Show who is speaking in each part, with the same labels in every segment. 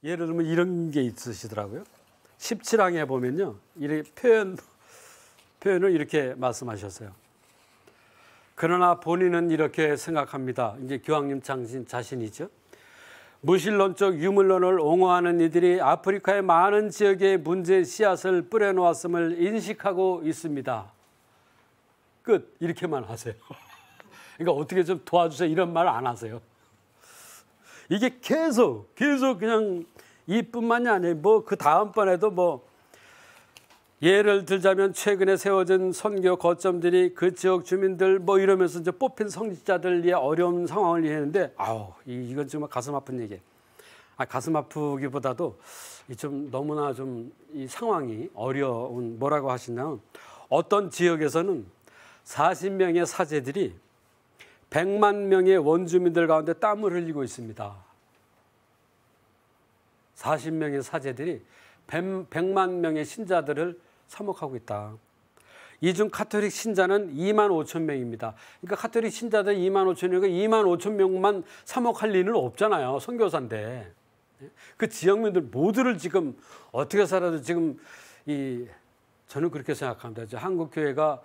Speaker 1: 예를 들면 이런 게 있으시더라고요. 17항에 보면요, 이렇게 표현을 이렇게 말씀하셨어요. 그러나 본인은 이렇게 생각합니다. 이제 교황님 자신이죠. 무신론적 유물론을 옹호하는 이들이 아프리카의 많은 지역에 문제의 씨앗을 뿌려놓았음을 인식하고 있습니다. 끝. 이렇게만 하세요. 그러니까 어떻게 좀 도와주세요 이런 말 안 하세요. 이게 계속 그냥 이뿐만이 아니에요. 뭐 그 다음번에도 뭐 예를 들자면 최근에 세워진 선교 거점들이 그 지역 주민들 뭐 이러면서 이제 뽑힌 성직자들의 어려운 상황을 이해했는데 이건 정말 가슴 아픈 얘기예요. 가슴 아프기보다도 좀 너무나 좀 이 상황이 어려운 뭐라고 하시냐면 어떤 지역에서는 40명의 사제들이 100만 명의 원주민들 가운데 땀을 흘리고 있습니다. 40명의 사제들이 100만 명의 신자들을 사목하고 있다. 이 중 카톨릭 신자는 2만 5천 명입니다. 그러니까 카톨릭 신자들 2만 5천 명이니까 2만 5천 명만 사목할 리는 없잖아요. 선교사인데. 그 지역민들 모두를 지금 어떻게 살아도 지금 저는 그렇게 생각합니다. 한국 교회가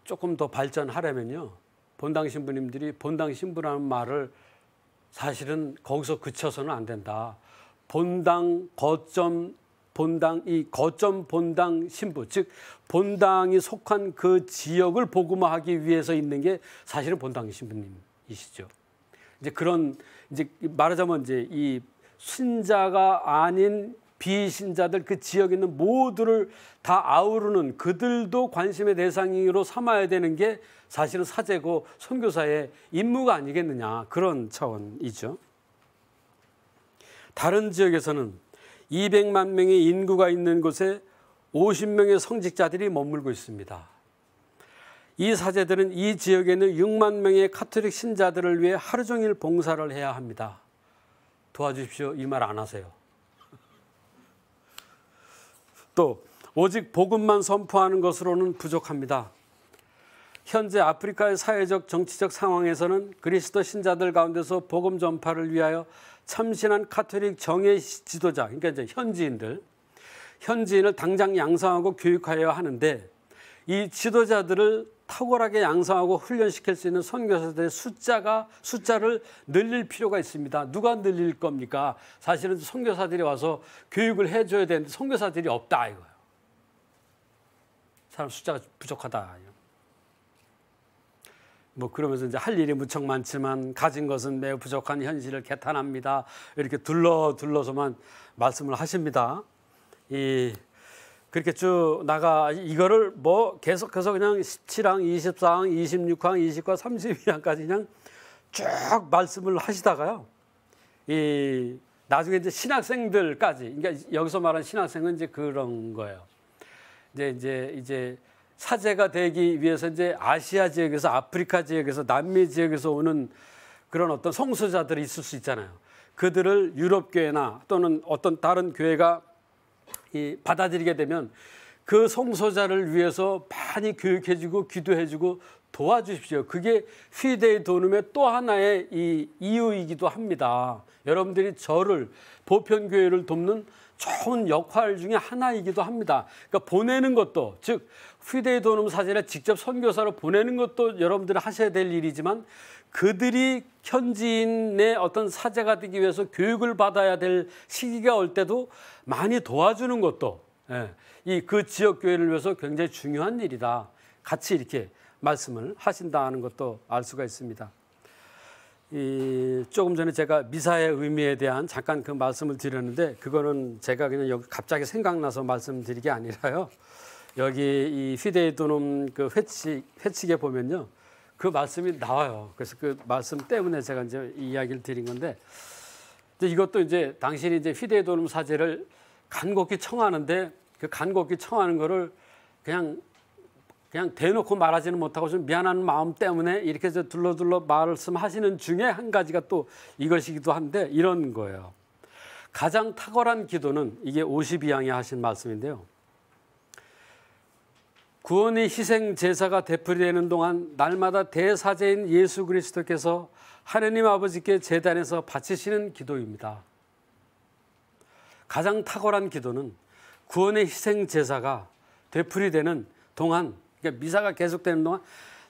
Speaker 1: 조금 더 발전하려면요. 본당 신부님들이 본당 신부라는 말을 사실은 거기서 그쳐서는 안 된다. 본당, 거점, 본당, 이 거점 본당 신부, 즉 본당이 속한 그 지역을 복음화하기 위해서 있는 게 사실은 본당 신부님이시죠. 이제 그런 이제 말하자면 이제 이 신자가 아닌 비신자들 그 지역에 있는 모두를 다 아우르는 그들도 관심의 대상으로 삼아야 되는 게 사실은 사제고 선교사의 임무가 아니겠느냐 그런 차원이죠. 다른 지역에서는 200만 명의 인구가 있는 곳에 50명의 성직자들이 머물고 있습니다. 이 사제들은 이 지역에 있는 6만 명의 카톨릭 신자들을 위해 하루 종일 봉사를 해야 합니다. 도와주십시오 이 말 안 하세요. 또 오직 복음만 선포하는 것으로는 부족합니다. 현재 아프리카의 사회적 정치적 상황에서는 그리스도 신자들 가운데서 복음 전파를 위하여 참신한 카톨릭 정예 지도자, 그러니까 이제 현지인을 당장 양성하고 교육하여야 하는데 이 지도자들을 탁월하게 양성하고 훈련시킬 수 있는 선교사들의 숫자를 늘릴 필요가 있습니다. 누가 늘릴 겁니까? 사실은 선교사들이 와서 교육을 해줘야 되는데 선교사들이 없다 이거예요. 사람 숫자가 부족하다. 뭐 그러면서 이제 할 일이 무척 많지만 가진 것은 매우 부족한 현실을 개탄합니다. 이렇게 둘러서만 말씀을 하십니다. 그렇게 쭉 이거를 뭐 계속해서 그냥 17항, 24항, 26항, 20항, 32항까지 그냥 쭉 말씀을 하시다가요. 나중에 이제 신학생들까지, 그러니까 여기서 말하는 신학생은 이제 그런 거예요. 이제 사제가 되기 위해서 이제 아시아 지역에서, 아프리카 지역에서, 남미 지역에서 오는 그런 어떤 성소자들이 있을 수 있잖아요. 그들을 유럽 교회나 또는 어떤 다른 교회가 받아들이게 되면 그 성소자를 위해서 많이 교육해주고 기도해주고 도와주십시오. 그게 피데이 도눔의 또 하나의 이유이기도 합니다. 여러분들이 저를 보편교회를 돕는 좋은 역할 중에 하나이기도 합니다. 그러니까 보내는 것도, 즉 피데이 도눔 사제를 직접 선교사로 보내는 것도 여러분들이 하셔야 될 일이지만 그들이 현지인의 어떤 사제가 되기 위해서 교육을 받아야 될 시기가 올 때도 많이 도와주는 것도 그 지역 교회를 위해서 굉장히 중요한 일이다. 같이 이렇게 말씀을 하신다는 것도 알 수가 있습니다. 조금 전에 제가 미사의 의미에 대한 잠깐 그 말씀을 드렸는데 그거는 제가 그냥 여기 갑자기 생각나서 말씀드린 게 아니라요. 여기 이 피데이 도눔 그 회칙에 보면요. 그 말씀이 나와요. 그래서 그 말씀 때문에 제가 이제 이 이야기를 드린 건데 이것도 이제 당신이 이제 피데이 도눔 사제를 간곡히 청하는데 그 간곡히 청하는 거를 그냥 대놓고 말하지는 못하고 좀 미안한 마음 때문에 이렇게 둘러둘러 말씀하시는 중에 한 가지가 또 이것이기도 한데 이런 거예요. 가장 탁월한 기도는 이게 52항에 하신 말씀인데요. 구원의 희생 제사가 되풀이되는 동안 날마다 대사제인 예수 그리스도께서 하느님 아버지께 제단에서 바치시는 기도입니다. 가장 탁월한 기도는 구원의 희생 제사가 되풀이되는 동안, 그러니까 미사가 계속되는 동안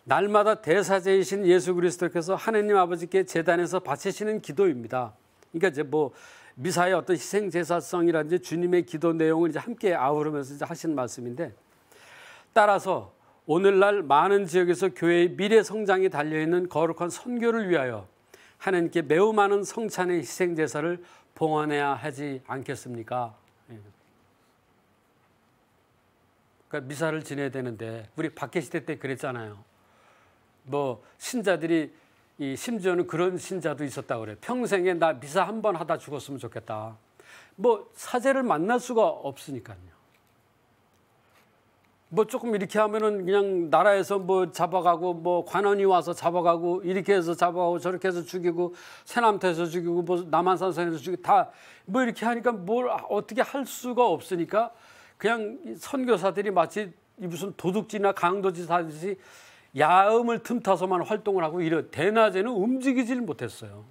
Speaker 1: 날마다 대사제이신 예수 그리스도께서 하나님 아버지께 제단에서 바치시는 기도입니다. 그러니까 이제 뭐 미사의 어떤 희생 제사성이라든지 주님의 기도 내용을 이제 함께 아우르면서 이제 하신 말씀인데, 따라서 오늘날 많은 지역에서 교회의 미래 성장이 달려 있는 거룩한 선교를 위하여 하나님께 매우 많은 성찬의 희생 제사를 봉헌해야 하지 않겠습니까? 그러니까 미사를 지내야 되는데, 우리 박해시대 때 그랬잖아요. 뭐 신자들이 심지어는 그런 신자도 있었다 그래요. 평생에 나 미사 한 번 하다 죽었으면 좋겠다. 뭐 사제를 만날 수가 없으니까요. 뭐 조금 이렇게 하면은 그냥 나라에서 뭐 잡아가고, 뭐 관원이 와서 잡아가고, 이렇게 해서 잡아가고 저렇게 해서 죽이고, 새남태에서 죽이고, 뭐 남한산성에서 죽이고, 다 뭐 이렇게 하니까 뭘 어떻게 할 수가 없으니까 그냥 선교사들이 마치 무슨 도둑질이나 강도짓 하듯이 야음을 틈타서만 활동을 하고, 이래 대낮에는 움직이질 못했어요.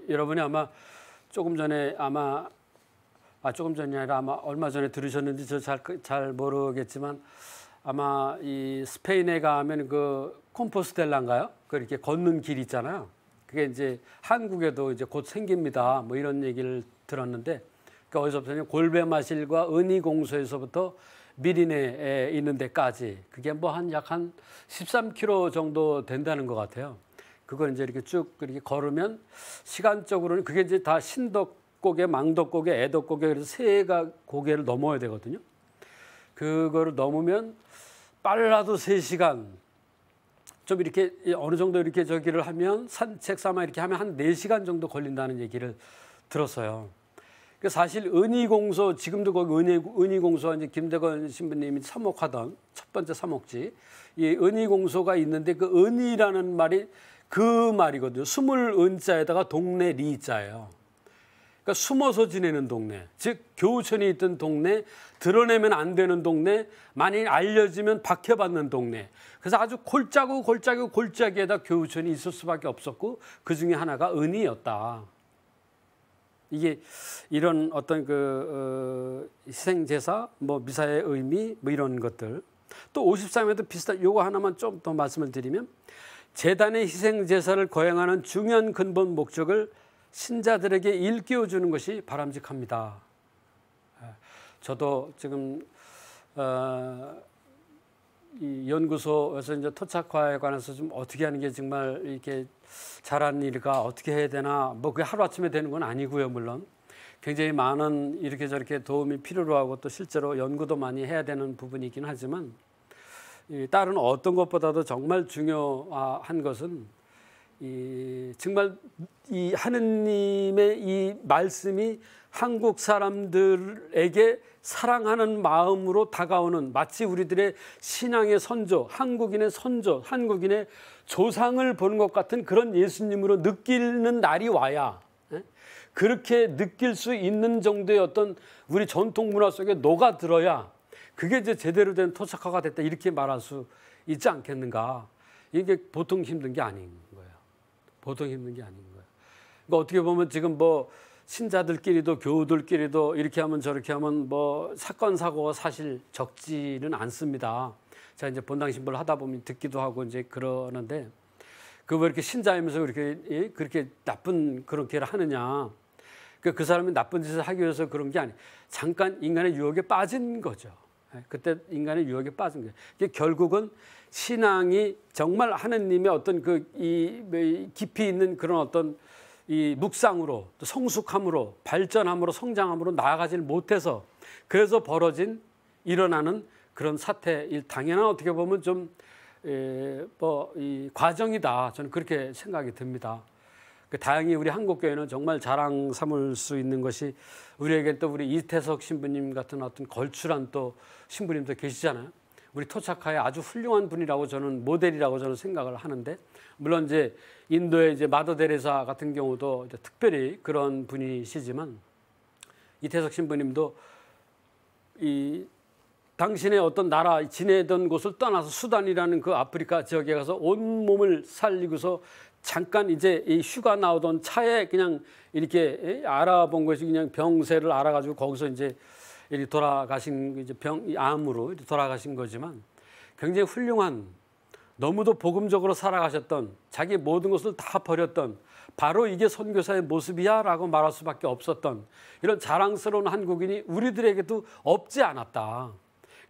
Speaker 1: 여러분이 아마 조금 전에 조금 전이 아니라 아마 얼마 전에 들으셨는지 저 잘 모르겠지만, 아마 이 스페인에 가면 그 콤포스텔라인가요? 그 이렇게 걷는 길 있잖아요. 그게 이제 한국에도 이제 곧 생깁니다. 뭐 이런 얘기를 들었는데, 그러니까 어디서부터 골베마실과 은희공소에서부터 미리네에 있는 데까지 그게 뭐 약 한 13km 정도 된다는 것 같아요. 그걸 이제 이렇게 쭉 이렇게 걸으면 시간적으로는 그게 이제 다 신덕고개, 망덕고개, 애덕고개, 그래서 세 고개를 넘어야 되거든요. 그거를 넘으면 빨라도 3시간, 좀 이렇게 어느 정도 이렇게 저기를 하면 산책 삼아 이렇게 하면 한 4시간 정도 걸린다는 얘기를 들었어요. 사실 은희공소, 지금도 거기 은희공소와 이제 김대건 신부님이 사목하던 첫 번째 사목지, 이 은희공소가 있는데, 그 은희라는 말이 그 말이거든요. 숨을 은자에다가 동네 리자예요. 그러니까 숨어서 지내는 동네, 즉 교우천이 있던 동네, 드러내면 안 되는 동네, 만일 알려지면 박해받는 동네. 그래서 아주 골짜기에다 교우천이 있을 수밖에 없었고, 그 중에 하나가 은희였다. 이게 이런 어떤 희생 제사, 뭐 미사의 의미, 뭐 이런 것들. 또 53에도 비슷한 요거 하나만 좀 더 말씀을 드리면, 제단의 희생 제사를 거행하는 중요한 근본 목적을 신자들에게 일깨워 주는 것이 바람직합니다. 저도 지금 이 연구소에서 이제 토착화에 관해서 좀 어떻게 하는 게 정말 이렇게 잘하는 일일까, 어떻게 해야 되나, 뭐 그게 하루아침에 되는 건 아니고요. 물론 굉장히 많은 이렇게 저렇게 도움이 필요로 하고, 또 실제로 연구도 많이 해야 되는 부분이긴 하지만, 다른 어떤 것보다도 정말 중요한 것은 정말 이 하느님의 이 말씀이 한국 사람들에게 사랑하는 마음으로 다가오는, 마치 우리들의 신앙의 선조, 한국인의 선조, 한국인의 조상을 보는 것 같은 그런 예수님으로 느끼는 날이 와야, 그렇게 느낄 수 있는 정도의 어떤 우리 전통 문화 속에 녹아들어야 그게 이제 제대로 된 토착화가 됐다, 이렇게 말할 수 있지 않겠는가. 이게 보통 힘든 게 아닌 거예요. 보통 힘든 게 아닌 거예요. 그러니까 어떻게 보면 지금 뭐 신자들끼리도 교우들끼리도 이렇게 하면 저렇게 하면 뭐 사건 사고가 사실 적지는 않습니다. 제가 이제 본당 신부를 하다 보면 듣기도 하고 이제 그러는데, 그 왜 이렇게 신자이면서 그렇게 나쁜 그런 길을 하느냐. 그 사람이 나쁜 짓을 하기 위해서 그런 게 아니에요. 잠깐 인간의 유혹에 빠진 거죠. 그때 인간의 유혹에 빠진 거예요. 이게 결국은 신앙이 정말 하느님의 어떤 이 깊이 있는 그런 어떤 이 묵상으로, 또 성숙함으로, 발전함으로, 성장함으로 나아가질 못해서, 그래서 벌어진 일어나는 그런 사태, 당연한 어떻게 보면 좀 이 과정이다. 저는 그렇게 생각이 듭니다. 다행히 우리 한국교회는 정말 자랑 삼을 수 있는 것이, 우리에게 또 우리 이태석 신부님 같은 어떤 걸출한 또 신부님도 계시잖아요. 우리 토착화에 아주 훌륭한 분이라고 저는, 모델이라고 저는 생각을 하는데, 물론 이제 인도의 이제 마더 데레사 같은 경우도 이제 특별히 그런 분이시지만, 이태석 신부님도 이 당신의 어떤 나라 지내던 곳을 떠나서 수단이라는 그 아프리카 지역에 가서 온 몸을 살리고서 잠깐 이제 이 휴가 나오던 차에 그냥 이렇게 알아본 것이 그냥 병세를 알아가지고 거기서 이제 이렇게 돌아가신 이제 암으로 이렇게 돌아가신 거지만 굉장히 훌륭한 너무도 복음적으로 살아가셨던 자기 모든 것을 다 버렸던 바로 이게 선교사의 모습이야라고 말할 수밖에 없었던 이런 자랑스러운 한국인이 우리들에게도 없지 않았다.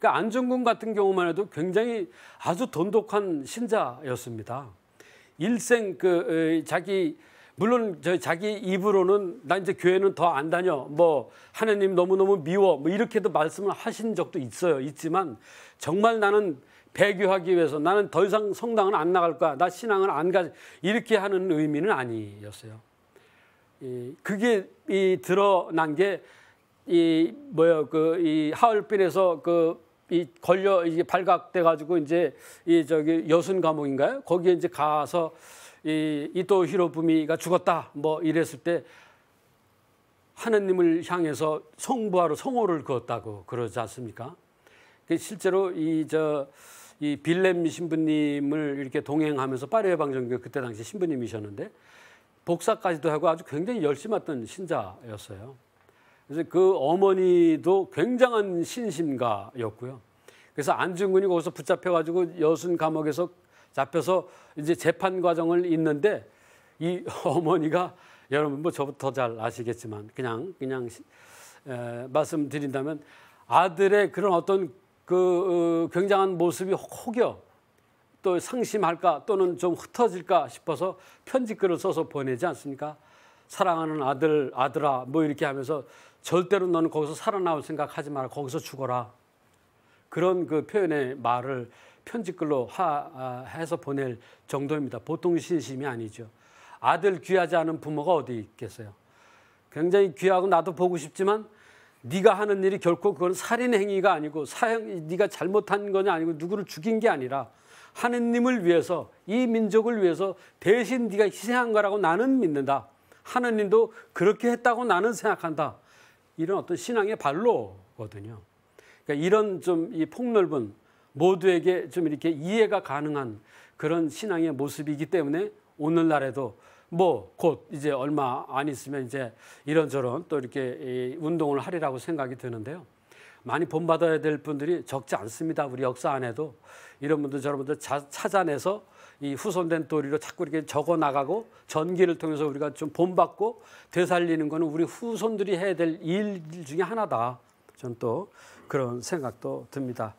Speaker 1: 그러니까 안중근 같은 경우만 해도 굉장히 아주 돈독한 신자였습니다. 일생 자기 물론 자기 입으로는 나 이제 교회는 더 안 다녀 뭐 하느님 너무너무 미워 뭐 이렇게도 말씀을 하신 적도 있지만 정말 나는 배교하기 위해서 나는 더 이상 성당은 안 나갈 거야. 나 신앙을 안 가. 이렇게 하는 의미는 아니었어요. 그게 드러난 게 이 하얼빈에서 걸려 이게 발각돼 가지고 이제 여순 감옥인가요? 거기에 이제 가서 이토 히로부미가 죽었다. 뭐 이랬을 때 하느님을 향해서 성부하러 성호를 그었다고 그러지 않습니까? 실제로 이 빌렘 신부님을 이렇게 동행하면서 파리 해방전교 그때 당시 신부님이셨는데 복사까지도 하고 아주 굉장히 열심히 했던 신자였어요. 그래서 그 어머니도 굉장한 신심가였고요. 그래서 안중근이 거기서 붙잡혀가지고 여순 감옥에서 잡혀서 이제 재판 과정을 있는데 이 어머니가 여러분 뭐 저보다 더 잘 아시겠지만 그냥 말씀드린다면 아들의 그런 어떤 굉장한 모습이 혹여 또 상심할까 또는 좀 흩어질까 싶어서 편지글을 써서 보내지 않습니까? 사랑하는 아들아 뭐 이렇게 하면서 절대로 너는 거기서 살아나올 생각하지 마라. 거기서 죽어라. 그런 표현의 말을 편지글로 해서 보낼 정도입니다. 보통 신심이 아니죠. 아들 귀하지 않은 부모가 어디 있겠어요. 굉장히 귀하고 나도 보고 싶지만 네가 하는 일이 결코 그건 살인 행위가 아니고 네가 잘못한 건 아니고 누구를 죽인 게 아니라 하느님을 위해서 이 민족을 위해서 대신 네가 희생한 거라고 나는 믿는다. 하느님도 그렇게 했다고 나는 생각한다. 이런 어떤 신앙의 발로거든요. 그러니까 이런 좀 이 폭넓은 모두에게 좀 이렇게 이해가 가능한 그런 신앙의 모습이기 때문에 오늘날에도 뭐 곧 이제 얼마 안 있으면 이제 이런저런 또 이렇게 운동을 하리라고 생각이 드는데요. 많이 본받아야 될 분들이 적지 않습니다. 우리 역사 안에도 이런 분들 저런 분들 찾아내서 이 후손된 도리로 자꾸 이렇게 적어 나가고 전기를 통해서 우리가 좀 본받고 되살리는 거는 우리 후손들이 해야 될 일 중에 하나다. 전 또 그런 생각도 듭니다.